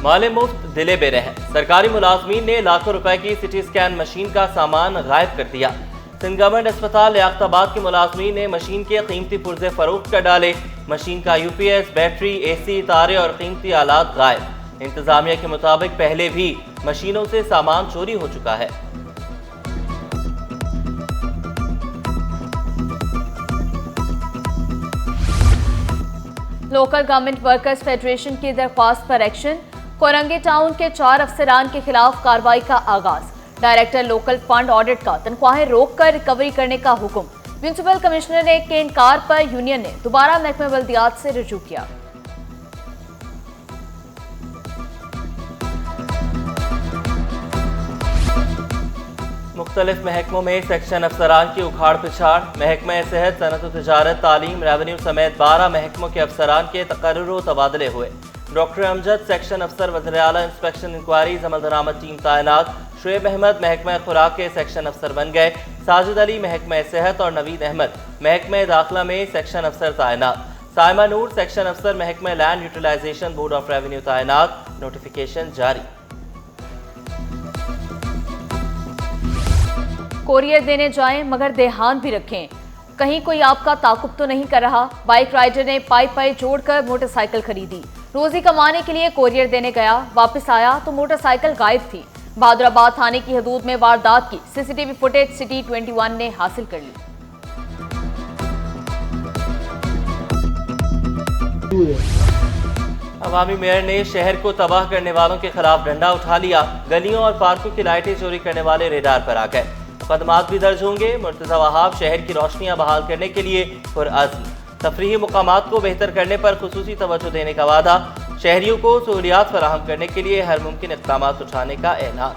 माले मुफ्त दिले बेरहम, सरकारी मुलाजमीन ने लाखों रुपए की सिटी स्कैन मशीन का सामान गायब कर दिया। सिंध गवर्नमेंट अस्पताल लियाकताबाद के मुलाजमीन ने मशीन के कीमती पुर्जे फरोख्त कर डाले। मशीन का यूपीएस, बैटरी, एसी, तारे और कीमती आलात गायब। इंतजामिया के मुताबिक पहले भी मशीनों से सामान चोरी हो चुका है। लोकल गवर्नमेंट वर्कर्स फेडरेशन की दरख्वास्त पर एक्शन, कोरंगी टाउन के 4 अफसरान के खिलाफ कार्रवाई का आगाज। डायरेक्टर लोकल फंड ऑडिट का तनख्वाहें रोककर रिकवरी करने का हुक्म। म्यूनिसिपल कमिश्नर के इनकार पर यूनियन ने दोबारा महकमे बल्दियात से रुजू किया। मुख्तलिफ महकमों में सेक्शन अफसरान की उखाड़ पिछाड़। महकमा सेहत, सनत व तिजारत, तालीम, रेवेन्यू समेत 12 महकमों के अफसरान के तकर्रुर व तबादले हुए। डॉक्टर अमजद सेक्शन अफसर वज़ीर आला इंस्पेक्शन इंक्वायरीज अमल दरामद टीम तैनात। शुएब अहमद महकमा खुराक के सेक्शन अफसर बन गए। साजिद अली महकमा सेहत और नवीद अहमद महकमा दाखिला में सेक्शन अफसर तैनात। साइमा नूर सेक्शन अफसर महकमा land utilization board of revenue तैनात। नोटिफिकेशन जारी। कोरियर देने जाएं मगर ध्यान भी रखें, कहीं कोई आपका ताकुब तो नहीं कर रहा। बाइक राइडर ने पाइप जोड़कर मोटरसाइकिल खरीदी। रोजी कमाने के लिए कोरियर देने गया, वापस आया तो मोटरसाइकिल गायब थी। बहादुराबाद थाने की हदूद में वारदात की सीसीटीवी फुटेज सिटी 21 ने हासिल कर ली। अवामी मेयर ने शहर को तबाह करने वालों के खिलाफ डंडा उठा लिया। गलियों और पार्कों की लाइटें चोरी करने वाले रेडार पर आ गए। मुकदमात भी दर्ज होंगे। मुर्तज़ा वहाब शहर की रोशनियां बहाल करने के लिए पुरअज़्म। तफरीही मुकामात को बेहतर करने पर खुसूसी तवज्जो देने का वादा। शहरियों को सहूलियात फराहम करने के लिए हर मुमकिन इक़दामात उठाने का ऐलान।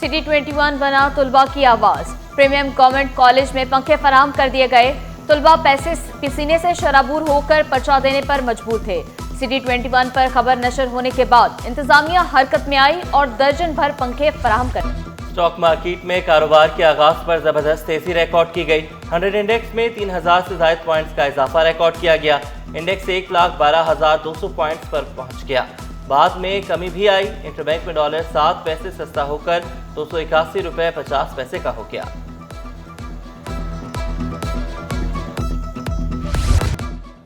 सिटी 21 बना तुलबा की आवाज। प्रीमियम गवर्नमेंट कॉलेज में पंखे फराहम कर दिए गए। तुलबा पैसे पसीने से शराबूर होकर पर्चा देने पर मजबूर थे। सिटी 21 पर खबर नशर होने के बाद इंतजामिया हरकत में आई और दर्जन भर पंखे फराहम कर। स्टॉक मार्केट में कारोबार के आगाज पर जबरदस्त तेजी रिकॉर्ड की गई। 100 इंडेक्स में 3000 से ज्यादा पॉइंट्स का इजाफा रिकॉर्ड किया गया। इंडेक्स 1,12,200 पॉइंट्स पर पहुंच गया। बाद में कमी भी आई। इंटरबैंक में डॉलर 7 पैसे सस्ता होकर 281 रुपए 50 पैसे का हो गया।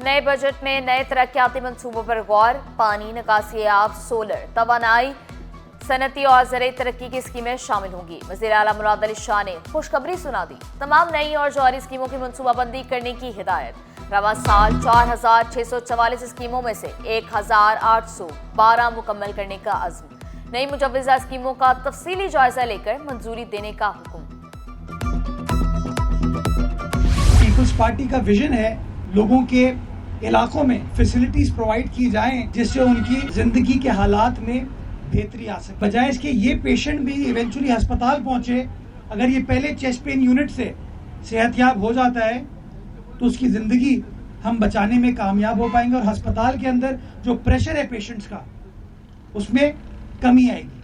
नए बजट में नए तरक्याती मंसूबों पर गौर। पानी, निकासी आब, सोलर, तवानाई, सनती और ज़राई तरक्की की स्कीमें शामिल होंगी। वज़ीर आला मुराद अली शाह ने खुशखबरी सुना दी। तमाम नई और जारी स्कीमों की मनसूबाबंदी करने की हिदायत। रवां साल 4,644 स्कीमों में से 1,812 मुकम्मल करने का अज़्म। नई मुजव्वज़ा स्कीमों का तफसीली जायजा लेकर मंजूरी देने का हुक्म। पीपल्स पार्टी का विजन है लोगों के इलाकों में फैसिलिटीज प्रोवाइड की जाएं जिससे उनकी जिंदगी के हालात में बेहतरी आ सके। बजाय इसके ये पेशेंट भी इवेंचुअली अस्पताल पहुंचे, अगर ये पहले चेस्ट पेन यूनिट से सेहतयाब हो जाता है तो उसकी जिंदगी हम बचाने में कामयाब हो पाएंगे और अस्पताल के अंदर जो प्रेशर है पेशेंट्स का उसमें कमी आएगी।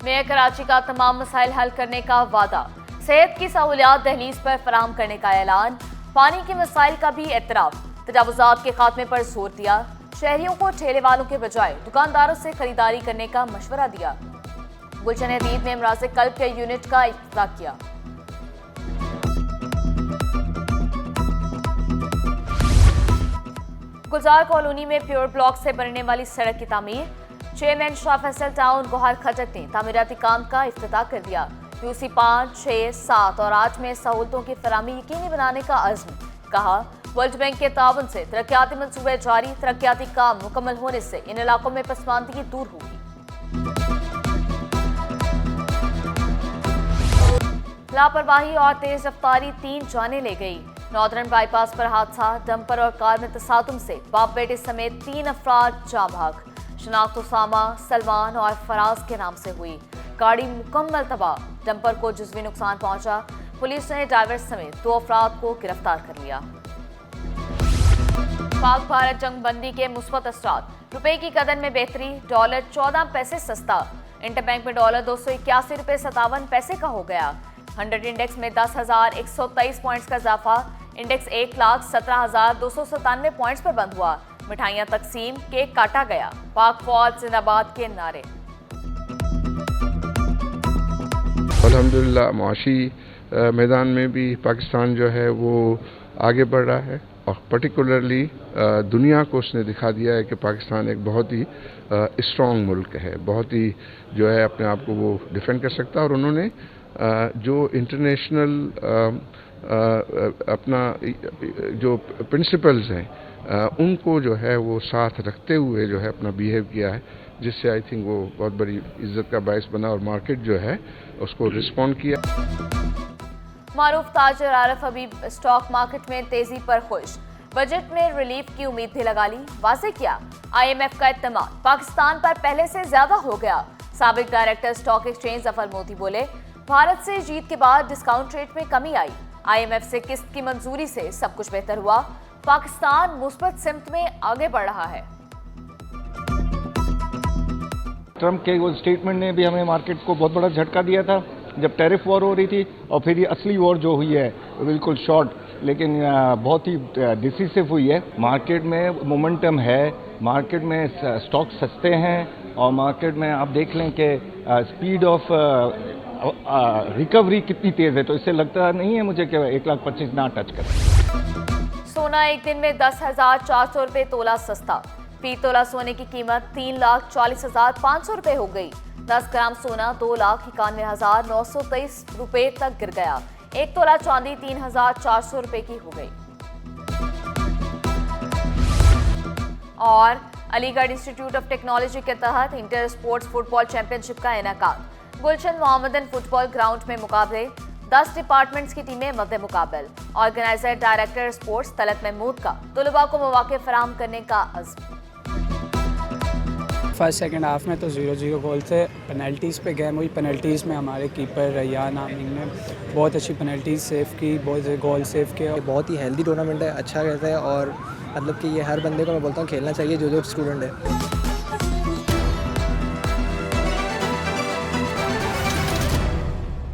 मेयर कराची का तमाम मसाइल हल करने का वादा। सेहत की सहूलियात दहलीज पर फराहम करने का ऐलान। पानी के मसाइल का भी एतराफ। तजावुजात के खात्मे पर जोर दिया। शहरियों को ठेले वालों के बजाय दुकानदारों से खरीदारी करने का मशवरा दिया। गुलशन हदीद में इमराज कल्ब के यूनिट का इफ्तिताह किया। गुलजार कॉलोनी में प्योर ब्लॉक से बनने वाली सड़क की तामीर। चेयरमैन शाह फैसल टाउन गोहार खटक ने तामीराती काम का इफ्तिताह कर दिया। यूसी 5, 6, 7 और 8 में सहूलतों की फराहमी यकीनी बनाने का अज़्म। कहा, वर्ल्ड बैंक के ताउन से तरक्याती मंसूबे जारी। तरक्याती काम मुकम्मल होने से इन इलाकों में पसमानदगी दूर होगी। लापरवाही और तेज रफ्तारी 3 जानें ले गई। नॉर्दर्न बाईपास पर हादसा। डंपर और कार में तसादुम से बाप बेटे समेत 3 अफराद जाँ भाग। शनाख्त उसामा, सलमान और फराज के नाम से हुई। गाड़ी मुकम्मल तबाह। डंपर को जुज़वी नुकसान पहुंचा। पुलिस ने ड्राइवर समेत 2 अफराद को गिरफ्तार कर लिया। पाक भारत जंग बंदी के मुस्बत असरात। रुपए की कदर में बेहतरी। डॉलर 14 पैसे सस्ता। इंटरबैंक में डॉलर 281 रुपए 57 पैसे का हो गया। 100 इंडेक्स में 10,123 पॉइंट्स का इजाफा। इंडेक्स 1,17,297 पॉइंट्स पर बंद हुआ। मिठाइयां तकसीम, केक काटा गया। पाक फौज जिंदाबाद के नारे। अल्हम्दुलिल्लाह मुआशी मैदान में भी पाकिस्तान जो है वो आगे बढ़ रहा है और पर्टिकुलरली दुनिया को उसने दिखा दिया है कि पाकिस्तान एक बहुत ही स्ट्रॉन्ग मुल्क है, बहुत ही जो है अपने आप को वो डिफेंड कर सकता है। और उन्होंने जो इंटरनेशनल अपना जो प्रिंसिपल्स हैं उनको जो है वो साथ रखते हुए जो है अपना बिहेव किया है, जिससे आई थिंक वो बहुत बड़ी इज्जत का बायस बना और मार्केट जो है उसको रिस्पॉन्ड किया। मारूफ ताजर आरिफ हबीब स्टॉक मार्केट में तेजी पर खुश। बजट में रिलीफ की उम्मीद भी लगा ली। वाज़ेह किया IMF का इत्तेमाद पाकिस्तान पर पहले से ज्यादा हो गया। साबिक director stock exchange Zafar Modi बोले, भारत से जीत के बाद डिस्काउंट रेट में कमी आई। IMF से किस्त की मंजूरी से सब कुछ बेहतर हुआ। पाकिस्तान मुस्बत सिमत में आगे बढ़ रहा है। ट्रंप के वो स्टेटमेंट ने भी हमें मार्केट को बहुत बड़ा झटका दिया था जब टैरिफ वॉर हो रही थी, और फिर ये असली वॉर जो हुई है बिल्कुल शॉर्ट लेकिन बहुत ही डिसिसिव हुई है। मार्केट में मोमेंटम है, मार्केट में स्टॉक सस्ते हैं और मार्केट में आप देख लें कि स्पीड ऑफ रिकवरी कितनी तेज़ है, तो इससे लगता नहीं है मुझे कि 1,25,000 ना टच करें। सोना एक दिन में 10,400 रुपये तोला सस्ता। फी तोला सोने की कीमत 3,40,500 रुपये हो गई। 10 ग्राम सोना 2,91,923 रुपये तक गिर गया। एक तोला चांदी 3,400 रुपये की हो गई। और अलीगढ़ इंस्टीट्यूट ऑफ टेक्नोलॉजी के तहत इंटर स्पोर्ट्स फुटबॉल चैंपियनशिप का इनेकाद। गुलशन मोहम्मदन फुटबॉल ग्राउंड में मुकाबले। 10 डिपार्टमेंट्स की टीमें मध्य मुकाबल। Organiser director sports Talat Mahmood का तलबा को मौके फराहम करने का अज़्म। फर्स्ट सेकंड हाफ में तो 0-0 गोल थे। पेनल्टीज़ पे गेम हुई। पेनल्टीज़ में हमारे कीपर रैयान आमीन ने बहुत अच्छी पेनल्टीज सेव की, बहुत से गोल सेव किए। बहुत ही हेल्दी टूर्नामेंट है, अच्छा रहता है और मतलब कि ये हर बंदे को मैं बोलता हूँ खेलना चाहिए जो स्टूडेंट है।